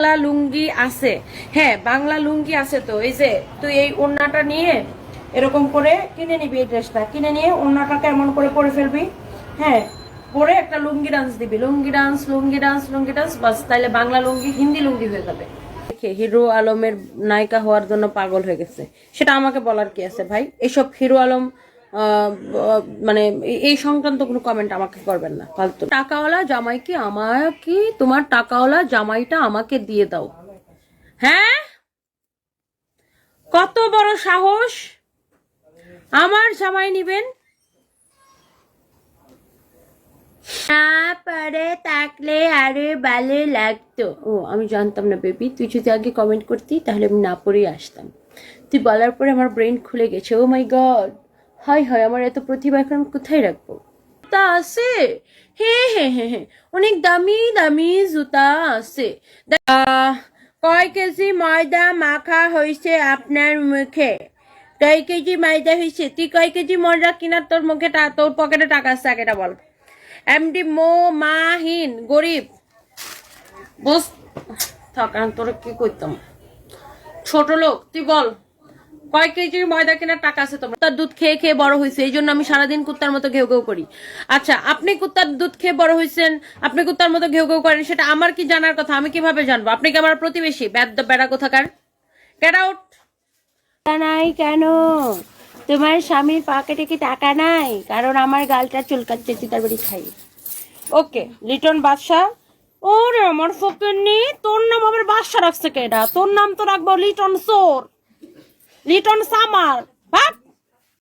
বাংলা লুঙ্গি আছে, হ্যাঁ বাংলা লুঙ্গি আছে। তো এই যে তুই এই ওড়নাটা নিয়ে এরকম করে কিনে নিবি, এই ড্রেসটা কিনে নিয়ে ওড়নাটাকে এমন করে পরে ফেলবি, হ্যাঁ পরে একটা লুঙ্গি ডান্স দিবি, লুঙ্গি ডান্স লুঙ্গি ডান্স লুঙ্গি ডান্স, বাস তাইলে বাংলা লুঙ্গি হিন্দি লুঙ্গি হয়ে যাবে। হিরো আলমের নায়িকা হওয়ার জন্য পাগল হয়ে গেছে, সেটা আমাকে বলার কি আছে ভাই? এসব হিরো আলম মানে এই সংক্রান্ত কোনো কমেন্ট আমাকে করবেন না ফালতু। টাকাওয়ালা জামাইকে আমাকে, তোমার টাকাওয়ালা জামাইটা আমাকে দিয়ে দাও। হ্যাঁ, কত বড় সাহস আমার জামাই নিবেন? না পরে থাকলে আরে ভালো লাগতো। ও আমি জানতাম না বেবি, তুই যদি আগে কমেন্ট করতি তাহলে আমি না পরেই আসতাম। তুই বলার পরে আমার ব্রেন খুলে গেছে। ও মাই গড, হাই হাই, আমার এত প্রতিভা এখন আমি কোথায় রাখবো? জুতা আছে, হ্যাঁ হ্যাঁ হ্যাঁ হ্যাঁ, অনেক দামি দামি জুতা আছে। কয় কেজি ময়দা মাখা হয়েছে আপনার মুখে? কয় কেজি ময়দা হয়েছে? তুই কয় কেজি ময়দা কিনার তোর মুখে, তোর পকেটে টাকা আছে আগেটা বল। এমডি মো মাহিন গরিব বস থাক, তোর কি করতাম, ছোট লোক। তুই বল কয় কেজি ময়দা কেনার টাকা আছে তোমার? তার দুধ খেয়ে খেয়ে বড় হয়েছে, এই জন্য আমি সারাদিন কুত্তার মতো ঘেউ ঘেউ করি। আচ্ছা, আপনি কুত্তার দুধ খেয়ে বড় হয়েছেন, আপনি কুত্তার মতো ঘেউ ঘেউ করেন, সেটা আমার কি জানার কথা? আমি কিভাবে জানবো? আপনি কি আমার প্রতিবেশী? বেড়া কোথাকার, গেট আউট। নাই কেন? তোমার স্বামীর পকেটে কি টাকা নাই? কারণ আমার গালটা চুলকাচ্ছে, চিতার বাড়ি খাই। ওকে লিটন বাদশা। ওরে আমার ফকিন্নি, তোর নাম আবার বাদশা রাখছে কেডা? তোর নাম তো রাখবো লিটন সোর, লিটন সামার। ভাগ।